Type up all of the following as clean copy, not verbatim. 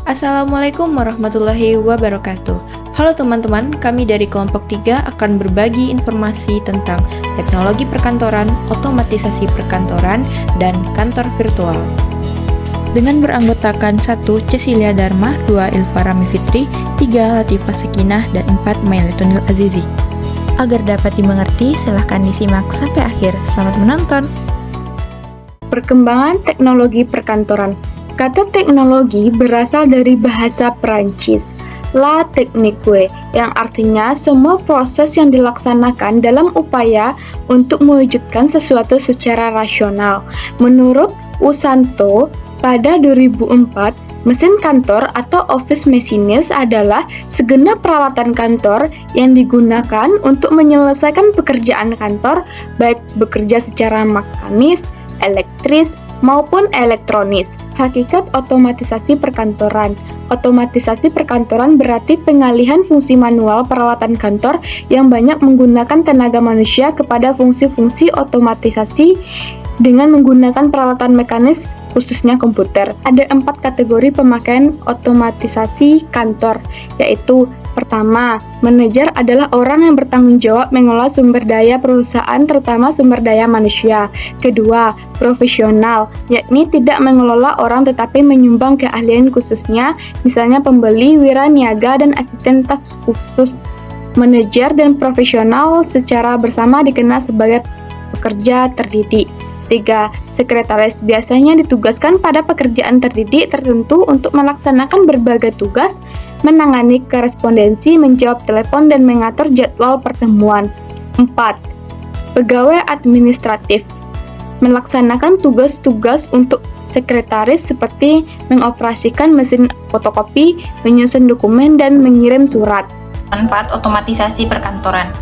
Assalamualaikum warahmatullahi wabarakatuh. Halo teman-teman, kami dari kelompok 3 akan berbagi informasi tentang teknologi perkantoran, otomatisasi perkantoran, dan kantor virtual. Dengan beranggotakan 1. Cecilia Dharma, 2. Ilva Rami Fitri, 3. Latifah Sekinah, dan 4. Mailetunil Azizi. Agar dapat dimengerti, silahkan disimak sampai akhir. Selamat menonton! Perkembangan teknologi perkantoran. Kata teknologi berasal dari bahasa Perancis, la technique, yang artinya semua proses yang dilaksanakan dalam upaya untuk mewujudkan sesuatu secara rasional. Menurut Usanto, pada 2004, mesin kantor atau office machinist adalah segenap peralatan kantor yang digunakan untuk menyelesaikan pekerjaan kantor, baik bekerja secara mekanis, elektris, maupun elektronis. Hakikat otomatisasi perkantoran. Otomatisasi perkantoran berarti pengalihan fungsi manual peralatan kantor yang banyak menggunakan tenaga manusia kepada fungsi-fungsi otomatisasi dengan menggunakan peralatan mekanis, khususnya komputer. Ada 4 kategori pemakaian otomatisasi kantor, yaitu pertama, manajer adalah orang yang bertanggung jawab mengelola sumber daya perusahaan, terutama sumber daya manusia. Kedua, profesional, yakni tidak mengelola orang tetapi menyumbang keahlian khususnya, misalnya pembeli, wiraniaga, dan asisten staf khusus. Manajer dan profesional secara bersama dikenal sebagai pekerja terdidik. 3. Sekretaris biasanya ditugaskan pada pekerjaan terdidik tertentu untuk melaksanakan berbagai tugas, menangani korespondensi, menjawab telepon, dan mengatur jadwal pertemuan. 4. Pegawai administratif melaksanakan tugas-tugas untuk sekretaris seperti mengoperasikan mesin fotokopi, menyusun dokumen, dan mengirim surat. Manfaat otomatisasi perkantoran.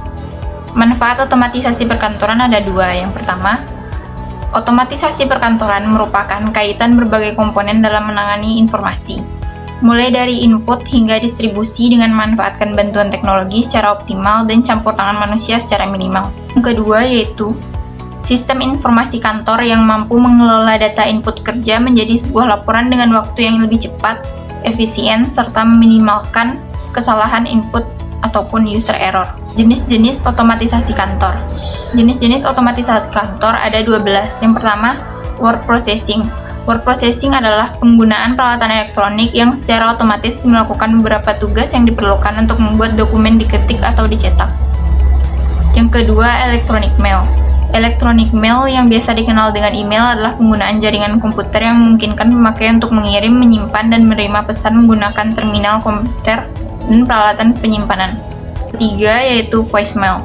Manfaat otomatisasi perkantoran ada 2. Yang pertama, otomatisasi perkantoran merupakan kaitan berbagai komponen dalam menangani informasi, mulai dari input hingga distribusi dengan memanfaatkan bantuan teknologi secara optimal dan campur tangan manusia secara minimal. Yang kedua yaitu sistem informasi kantor yang mampu mengelola data input kerja menjadi sebuah laporan dengan waktu yang lebih cepat, efisien, serta meminimalkan kesalahan input ataupun user error. Jenis-jenis otomatisasi kantor. Jenis-jenis otomatisasi kantor ada 12. Yang pertama, word processing. Word processing adalah penggunaan peralatan elektronik yang secara otomatis melakukan beberapa tugas yang diperlukan untuk membuat dokumen diketik atau dicetak. Yang kedua, electronic mail. Electronic mail yang biasa dikenal dengan email adalah penggunaan jaringan komputer yang memungkinkan pemakai untuk mengirim, menyimpan, dan menerima pesan menggunakan terminal komputer dan peralatan penyimpanan. Ketiga yaitu voicemail.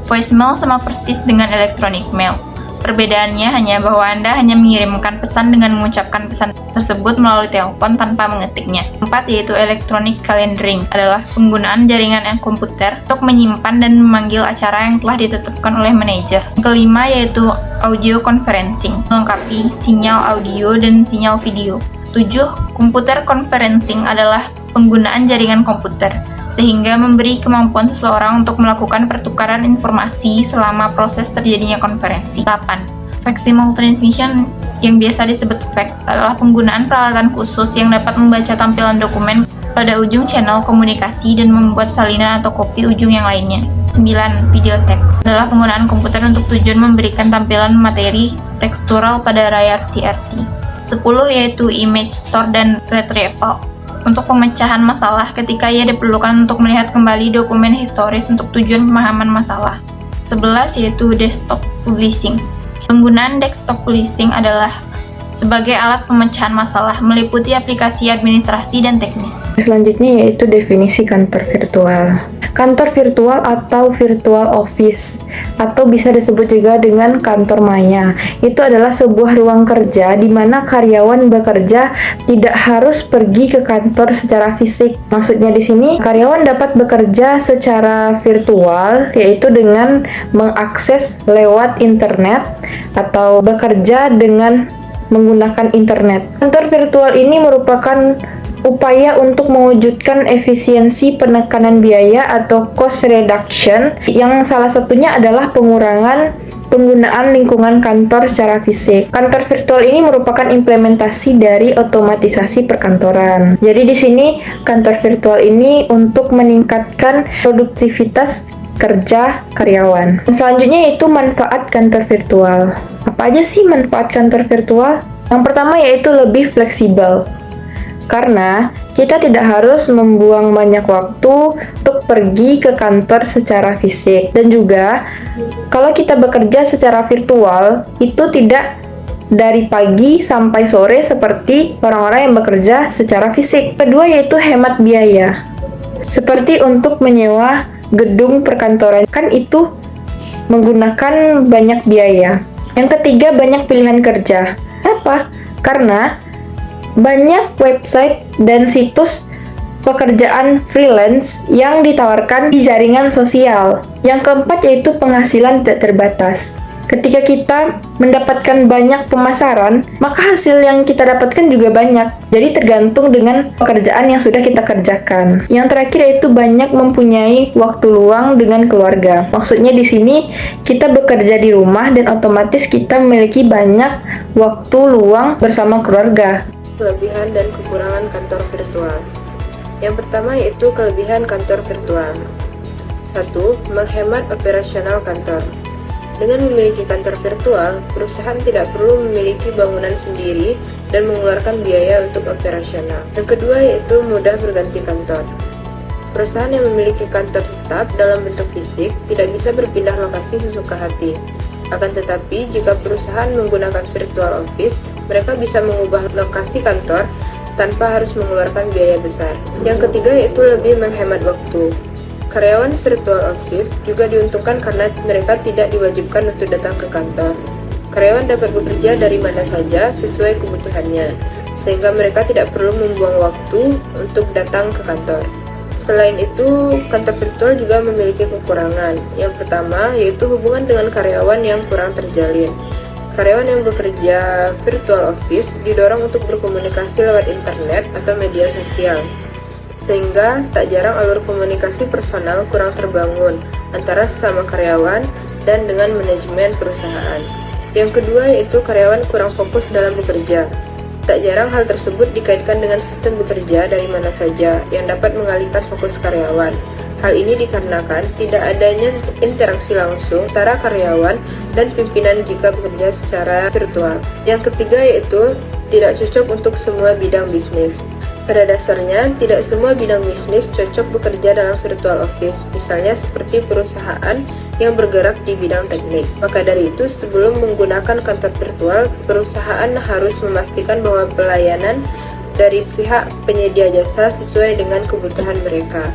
Voicemail sama persis dengan electronic mail. Perbedaannya hanya bahwa Anda hanya mengirimkan pesan dengan mengucapkan pesan tersebut melalui telepon tanpa mengetiknya. 4 yaitu electronic calendaring, adalah penggunaan jaringan komputer untuk menyimpan dan memanggil acara yang telah ditetapkan oleh manajer. Yang kelima yaitu audio conferencing, melengkapi sinyal audio dan sinyal video. 7. Computer conferencing adalah penggunaan jaringan komputer, sehingga memberi kemampuan seseorang untuk melakukan pertukaran informasi selama proses terjadinya konferensi. 8. Faximile transmission, yang biasa disebut fax, adalah penggunaan peralatan khusus yang dapat membaca tampilan dokumen pada ujung channel komunikasi dan membuat salinan atau kopi ujung yang lainnya. 9. Video text, adalah penggunaan komputer untuk tujuan memberikan tampilan materi tekstural pada layar CRT. 10 yaitu image store dan retrieval, untuk pemecahan masalah ketika ia diperlukan untuk melihat kembali dokumen historis untuk tujuan pemahaman masalah. 11 yaitu desktop publishing. Penggunaan desktop publishing adalah sebagai alat pemecahan masalah, meliputi aplikasi administrasi dan teknis. Selanjutnya yaitu definisi kantor virtual. Kantor virtual atau virtual office, atau bisa disebut juga dengan kantor maya, itu adalah sebuah ruang kerja di mana karyawan bekerja tidak harus pergi ke kantor secara fisik. Maksudnya di sini karyawan dapat bekerja secara virtual, yaitu dengan mengakses lewat internet atau bekerja dengan menggunakan internet. Kantor virtual ini merupakan upaya untuk mewujudkan efisiensi penekanan biaya atau cost reduction, yang salah satunya adalah pengurangan penggunaan lingkungan kantor secara fisik. Kantor virtual ini merupakan implementasi dari otomatisasi perkantoran. Jadi di sini kantor virtual ini untuk meningkatkan produktivitas kerja karyawan. Selanjutnya yaitu manfaat kantor virtual. Apa aja sih manfaat kantor virtual? Yang pertama yaitu lebih fleksibel. Karena kita tidak harus membuang banyak waktu untuk pergi ke kantor secara fisik. Dan juga kalau kita bekerja secara virtual itu tidak dari pagi sampai sore seperti orang-orang yang bekerja secara fisik. Kedua yaitu hemat biaya. Seperti untuk menyewa gedung perkantoran, kan itu menggunakan banyak biaya. Yang ketiga, banyak pilihan kerja. Apa? Karena banyak website dan situs pekerjaan freelance yang ditawarkan di jaringan sosial. Yang keempat yaitu penghasilan tidak terbatas. Ketika kita mendapatkan banyak pemasaran, maka hasil yang kita dapatkan juga banyak. Jadi tergantung dengan pekerjaan yang sudah kita kerjakan. Yang terakhir yaitu banyak mempunyai waktu luang dengan keluarga. Maksudnya di sini kita bekerja di rumah dan otomatis kita memiliki banyak waktu luang bersama keluarga. Kelebihan dan kekurangan kantor virtual. Yang pertama yaitu kelebihan kantor virtual. 1. Menghemat operasional kantor. Dengan memiliki kantor virtual, perusahaan tidak perlu memiliki bangunan sendiri dan mengeluarkan biaya untuk operasional. Yang kedua yaitu mudah berganti kantor. Perusahaan yang memiliki kantor tetap dalam bentuk fisik tidak bisa berpindah lokasi sesuka hati. Akan tetapi, jika perusahaan menggunakan virtual office, mereka bisa mengubah lokasi kantor tanpa harus mengeluarkan biaya besar. Yang ketiga yaitu lebih menghemat waktu. Karyawan virtual office juga diuntungkan karena mereka tidak diwajibkan untuk datang ke kantor. Karyawan dapat bekerja dari mana saja sesuai kebutuhannya, sehingga mereka tidak perlu membuang waktu untuk datang ke kantor. Selain itu, kantor virtual juga memiliki kekurangan. Yang pertama yaitu hubungan dengan karyawan yang kurang terjalin. Karyawan yang bekerja virtual office didorong untuk berkomunikasi lewat internet atau media sosial, sehingga tak jarang alur komunikasi personal kurang terbangun antara sesama karyawan dan dengan manajemen perusahaan. Yang kedua yaitu karyawan kurang fokus dalam bekerja. Tak jarang hal tersebut dikaitkan dengan sistem bekerja dari mana saja yang dapat mengalihkan fokus karyawan. Hal ini dikarenakan tidak adanya interaksi langsung antara karyawan dan pimpinan jika bekerja secara virtual. Yang ketiga yaitu tidak cocok untuk semua bidang bisnis. Pada dasarnya, tidak semua bidang bisnis cocok bekerja dalam virtual office, misalnya seperti perusahaan yang bergerak di bidang teknik. Maka dari itu, sebelum menggunakan kantor virtual, perusahaan harus memastikan bahwa pelayanan dari pihak penyedia jasa sesuai dengan kebutuhan mereka.